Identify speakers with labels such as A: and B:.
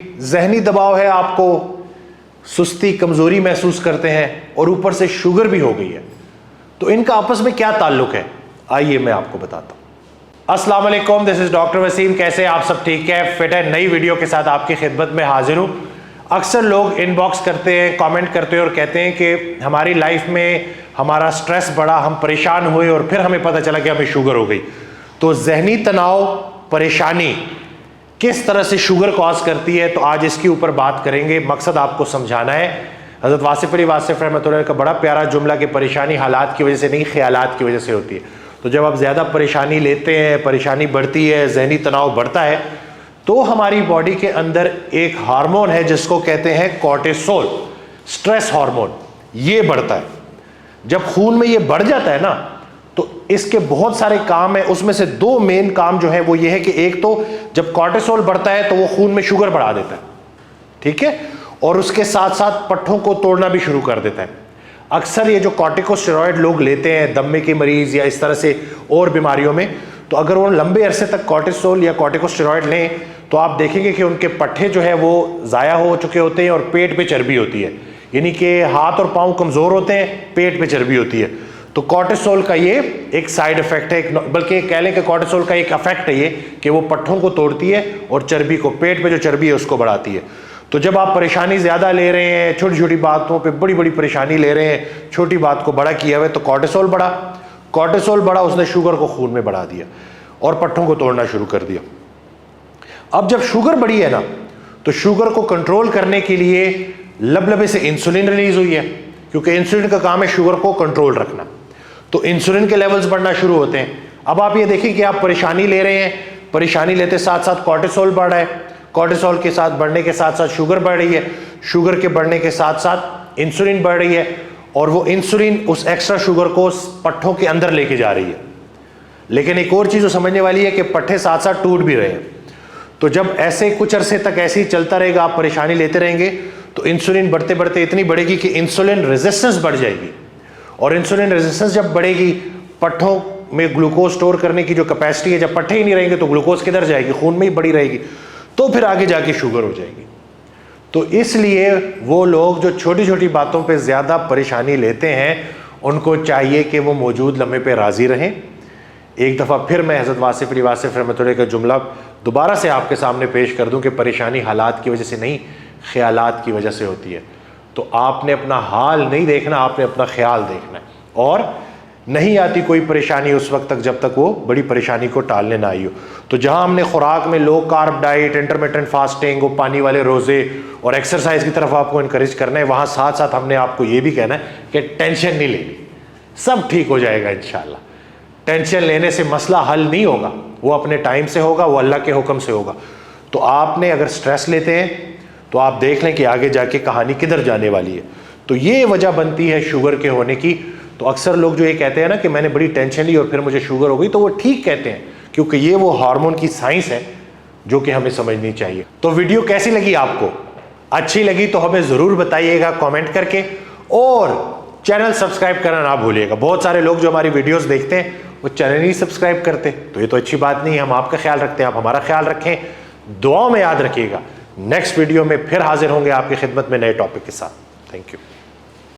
A: जहनी दबाव है, आपको सुस्ती कमजोरी महसूस करते हैं और ऊपर से शुगर भी हो गई है, तो इनका आपस में क्या ताल्लुक है, आइए मैं आपको बताता हूं। अस्सलाम वालेकुम, दिस इज डॉक्टर वसीम। कैसे आप सब? ठीक है, फिट है। नई वीडियो के साथ आपकी खिदमत में हाजिर हूं। अक्सर लोग इनबॉक्स करते हैं, कमेंट करते हैं और कहते हैं कि हमारी लाइफ में हमारा स्ट्रेस बढ़ा, हम परेशान हुए और फिर हमें पता चला कि हमें शुगर हो गई। तो जहनी तनाव, परेशानी किस तरह से शुगर कॉज करती है, तो आज इसके ऊपर बात करेंगे। मकसद आपको समझाना है। हज़रत वासिफ अली वासिफ रहमतुल्लाह का बड़ा प्यारा जुमला कि परेशानी हालात की वजह से नहीं, ख्यालात की वजह से होती है। तो जब आप ज़्यादा परेशानी लेते हैं, परेशानी बढ़ती है, जहनी तनाव बढ़ता है, तो हमारी बॉडी के अंदर एक हार्मोन है जिसको कहते हैं कॉर्टिसोल, स्ट्रेस हार्मोन, ये बढ़ता है। जब खून में ये बढ़ जाता है ना, तो इसके बहुत सारे काम है। उसमें से दो मेन काम जो है वो ये है कि एक तो जब कॉर्टिसोल बढ़ता है तो वो खून में शुगर बढ़ा देता है, ठीक है, और उसके साथ साथ पट्ठों को तोड़ना भी शुरू कर देता है। अक्सर ये जो कॉर्टिकोस्टेरॉइड लोग लेते हैं, दमे के मरीज या इस तरह से और बीमारियों में, तो अगर वो लंबे अरसे तक कॉर्टिसोल या कॉर्टिकोस्टेरॉइड लें तो आप देखेंगे कि उनके पट्ठे जो है वो ज़ाया हो चुके होते हैं और पेट पे चर्बी होती है, यानी कि हाथ और पाँव कमज़ोर होते हैं, पेट पे चर्बी होती है। तो कॉर्टिसोल का ये एक साइड इफेक्ट है, बल्कि कह लें कि कॉर्टिसोल का एक इफेक्ट है ये कि वो पट्ठों को तोड़ती है और चर्बी को, पेट पे जो चर्बी है उसको बढ़ाती है। तो जब आप परेशानी ज़्यादा ले रहे हैं, छोटी छोटी बातों पे बड़ी बड़ी परेशानी ले रहे हैं, छोटी बात को बड़ा किया हुआ है, तो कॉर्टिसोल बढ़ा, कॉर्टिसोल बढ़ा, उसने शुगर को खून में बढ़ा दिया और पट्ठों को तोड़ना शुरू कर दिया। अब जब शुगर बढ़ी है ना, तो शुगर को कंट्रोल करने के लिए लबलबे से इंसुलिन रिलीज हुई है, क्योंकि इंसुलिन का काम है शुगर को कंट्रोल रखना। तो इंसुलिन के लेवल्स बढ़ना शुरू होते हैं। अब आप ये देखिए कि आप परेशानी ले रहे हैं, परेशानी लेते साथ साथ कॉर्टिसोल बढ़ रहा है, कॉर्टिसोल के साथ बढ़ने के साथ साथ शुगर बढ़ रही है, शुगर के बढ़ने के साथ साथ इंसुलिन बढ़ रही है, और वो इंसुलिन उस एक्स्ट्रा शुगर को पट्ठों के अंदर लेके जा रही है। लेकिन एक और चीज़ जो समझने वाली है कि पट्ठे साथ साथ टूट भी रहे हैं। तो जब ऐसे कुछ अरसे तक ऐसे ही चलता रहेगा, आप परेशानी लेते रहेंगे, तो इंसुलिन बढ़ते बढ़ते इतनी बढ़ेगी कि इंसुलिन रेजिस्टेंस बढ़ जाएगी, और इंसुलिन रेजिस्टेंस जब बढ़ेगी, पट्ठों में ग्लूकोज स्टोर करने की जो कैपेसिटी है, जब पट्ठे ही नहीं रहेंगे तो ग्लूकोज किधर जाएगी, खून में ही बढ़ी रहेगी, तो फिर आगे जाके शुगर हो जाएगी। तो इसलिए वो लोग जो छोटी छोटी बातों पे ज़्यादा परेशानी लेते हैं, उनको चाहिए कि वो मौजूद लम्हे पे राज़ी रहें। एक दफ़ा फिर मैं हज़रत वासिफ अली वासिफ रहमतुल्लाह का जुमला दोबारा से आपके सामने पेश कर दूं कि परेशानी हालात की वजह से नहीं, ख्यालात की वजह से होती है। तो आपने अपना हाल नहीं देखना, आपने अपना ख्याल देखना है। और नहीं आती कोई परेशानी उस वक्त तक जब तक वो बड़ी परेशानी को टालने ना आई हो। तो जहां हमने खुराक में low carb diet, intermittent fasting, वो पानी वाले रोज़े और एक्सरसाइज की तरफ आपको इनकरेज करना है, वहाँ साथ साथ हमने आपको ये भी कहना है कि टेंशन नहीं लेनी, सब ठीक हो जाएगा इंशाल्लाह। टेंशन लेने से मसला हल नहीं होगा, वो अपने टाइम से होगा, वो अल्लाह के हुक्म से होगा। तो आपने अगर स्ट्रेस लेते हैं तो आप देख लें कि आगे जाके कहानी किधर जाने वाली है। तो ये वजह बनती है शुगर के होने की। तो अक्सर लोग जो ये कहते हैं ना कि मैंने बड़ी टेंशन ली और फिर मुझे शुगर हो गई, तो वो ठीक कहते हैं, क्योंकि ये वो हार्मोन की साइंस है जो कि हमें समझनी चाहिए। तो वीडियो कैसी लगी आपको? अच्छी लगी तो हमें ज़रूर बताइएगा कमेंट करके, और चैनल सब्सक्राइब करना ना भूलिएगा। बहुत सारे लोग जो हमारी वीडियोस देखते हैं वो चैनल ही सब्सक्राइब करते, तो ये तो अच्छी बात नहीं है। हम आपका ख्याल रखते हैं, आप हमारा ख्याल रखें। दुआ में याद रखिएगा। नेक्स्ट वीडियो में फिर हाजिर होंगे आपकी खिदमत में नए टॉपिक के साथ। Thank you.